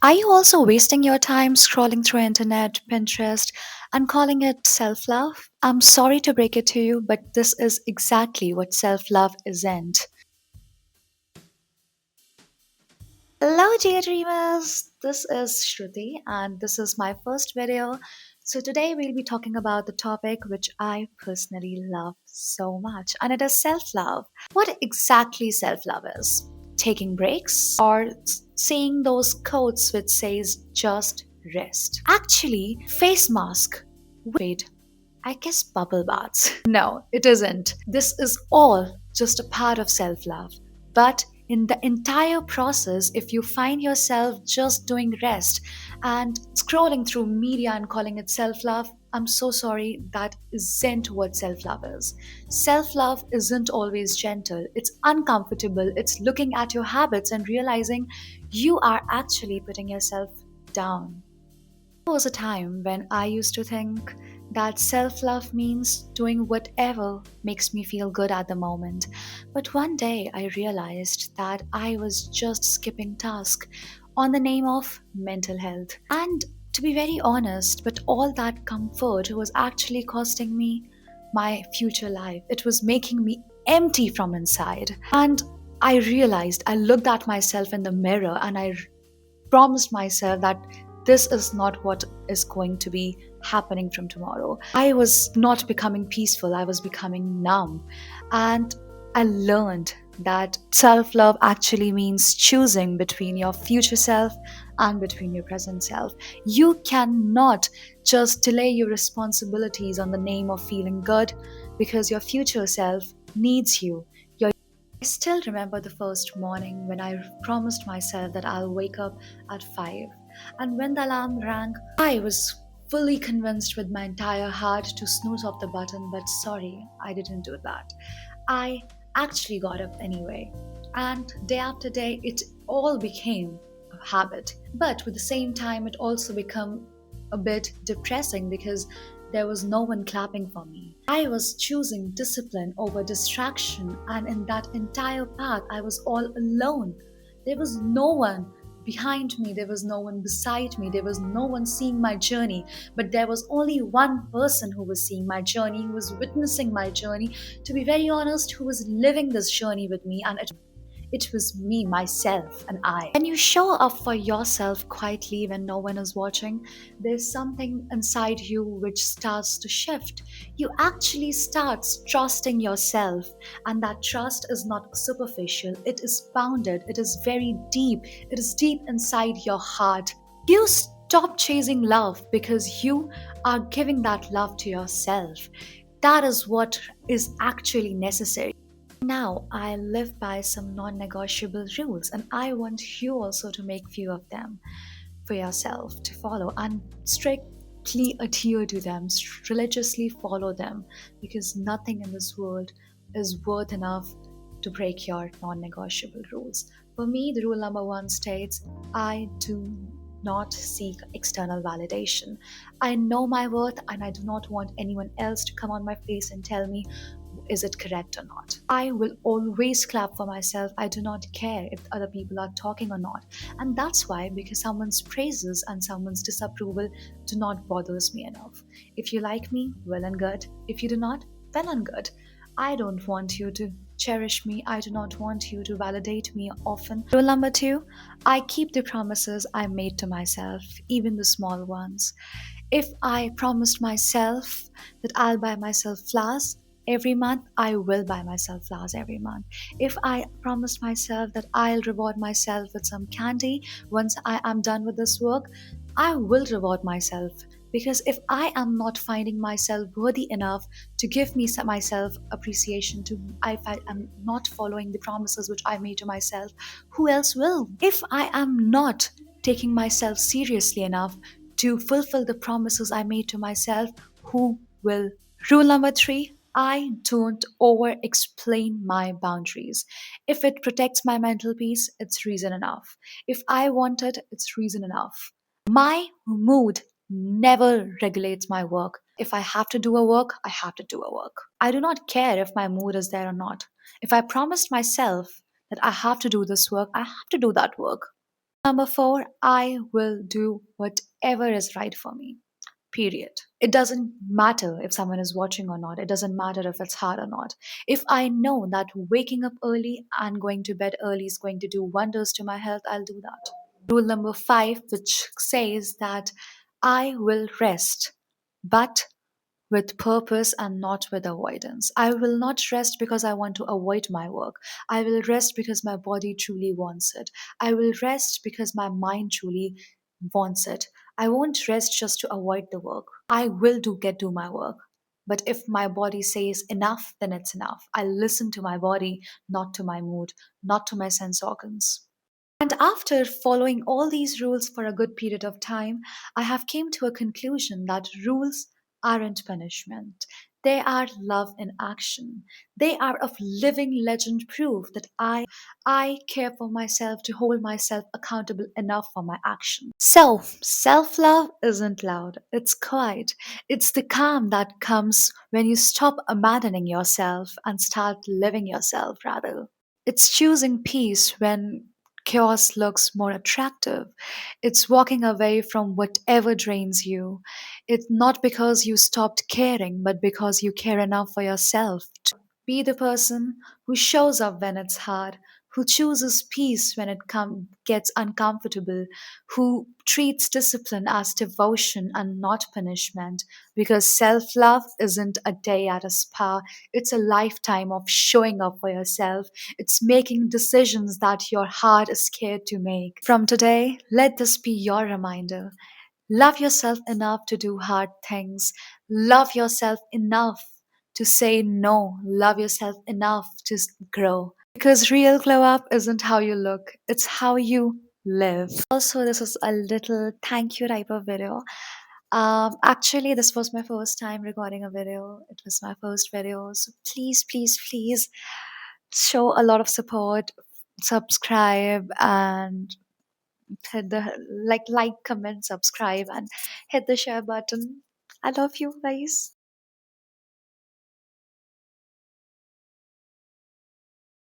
Are you also wasting your time scrolling through internet, Pinterest, and calling it self-love? I'm sorry to break it to you, but this is exactly what self-love isn't. Hello, Daydreamers! This is Shruti, and this is my first video. So, today we'll be talking about the topic which I personally love so much, and it is self love. What exactly self love is? Taking breaks or saying those quotes which says just rest? Actually, face mask. Wait, I guess bubble baths. No, it isn't. This is all just a part of self love. But in the entire process, if you find yourself just doing rest and scrolling through media and calling it self love, I'm so sorry, that isn't what self love is. Self love isn't always gentle, it's uncomfortable, it's looking at your habits and realizing you are actually putting yourself down. There was a time when I used to think that self love means doing whatever makes me feel good at the moment. But one day I realized that I was just skipping tasks on the name of mental health. And to be very honest, but all that comfort was actually costing me my future life. It was making me empty from inside. And I realized, I looked at myself in the mirror and I promised myself that this is not what is going to be happening from tomorrow. I was not becoming peaceful, I was becoming numb. And I learned that self love actually means choosing between your future self and between your present self. You cannot just delay your responsibilities on the name of feeling good because your future self needs you. I still remember the first morning when I promised myself that I'll wake up at 5. And when the alarm rang, I was fully convinced with my entire heart to snooze off the button, but sorry, I didn't do that. I actually got up anyway. And day after day, it all became a habit. But with the same time, it also became a bit depressing because there was no one clapping for me. I was choosing discipline over distraction, and in that entire path, I was all alone. There was no one behind me, there was no one beside me, there was no one seeing my journey, but there was only one person who was seeing my journey, who was witnessing my journey, to be very honest, who was living this journey with me, and it was me, myself, and I. When you show up for yourself quietly when no one is watching, there's something inside you which starts to shift. You actually start trusting yourself, and that trust is not superficial, it is bounded, it is very deep, it is deep inside your heart. You stop chasing love because you are giving that love to yourself. That is what is actually necessary. Now, I live by some non negotiable rules, and I want you also to make few of them for yourself to follow and strictly adhere to them, religiously follow them, because nothing in this world is worth enough to break your non negotiable rules. For me, the rule number one states I do not seek external validation. I know my worth, and I do not want anyone else to come on my face and tell me is it correct or not. I will always clap for myself. I do not care if other people are talking or not. And that's why, because someone's praises and someone's disapproval do not bothers me enough. If you like me, well and good. If you do not, well and good. I don't want you to cherish me. I do not want you to validate me often. Rule number two, I keep the promises I made to myself, even the small ones. If I promised myself that I'll buy myself flowers every month, I will buy myself flowers every month. If I promised myself that I'll reward myself with some candy once I am done with this work, I will reward myself. Because if I am not finding myself worthy enough to give myself appreciation, to if I am not following the promises which I made to myself, who else will? If I am not taking myself seriously enough to fulfill the promises I made to myself, who will? Rule number three, I don't over explain my boundaries. If it protects my mental peace, it's reason enough. If I want it, it's reason enough. My mood never regulates my work. If I have to do a work, I have to do a work. I do not care if my mood is there or not. If I promised myself that I have to do this work, I have to do that work. Number four, I will do whatever is right for me. Period. It doesn't matter if someone is watching or not. It doesn't matter if it's hard or not. If I know that waking up early and going to bed early is going to do wonders to my health, I'll do that. Rule number five, which says that I will rest, but with purpose and not with avoidance. I will not rest because I want to avoid my work. I will rest because my body truly wants it. I will rest because my mind truly wants it. I won't rest just to avoid the work. I will do my work. But if my body says enough, then it's enough. I listen to my body, not to my mood, not to my sense organs. And after following all these rules for a good period of time, I have came to a conclusion that rules aren't punishment. They are love in action. They are of living legend proof that I care for myself to hold myself accountable enough for my actions. So, self-love isn't loud. It's quiet. It's the calm that comes when you stop abandoning yourself and start living yourself rather. It's choosing peace when chaos looks more attractive. It's walking away from whatever drains you. It's not because you stopped caring, but because you care enough for yourself. Be the person who shows up when it's hard, who chooses peace when gets uncomfortable, who treats discipline as devotion and not punishment. Because self love isn't a day at a spa, it's a lifetime of showing up for yourself. It's making decisions that your heart is scared to make. From today, let this be your reminder. Love yourself enough to do hard things. Love yourself enough to say no. Love yourself enough to grow. Because real glow up isn't how you look, it's how you live. Also, this is a little thank you type of video. Actually, this was my first time recording a video. It was my first video. So please, please, please show a lot of support, subscribe, and hit the like, comment, subscribe, and hit the share button. I love you guys.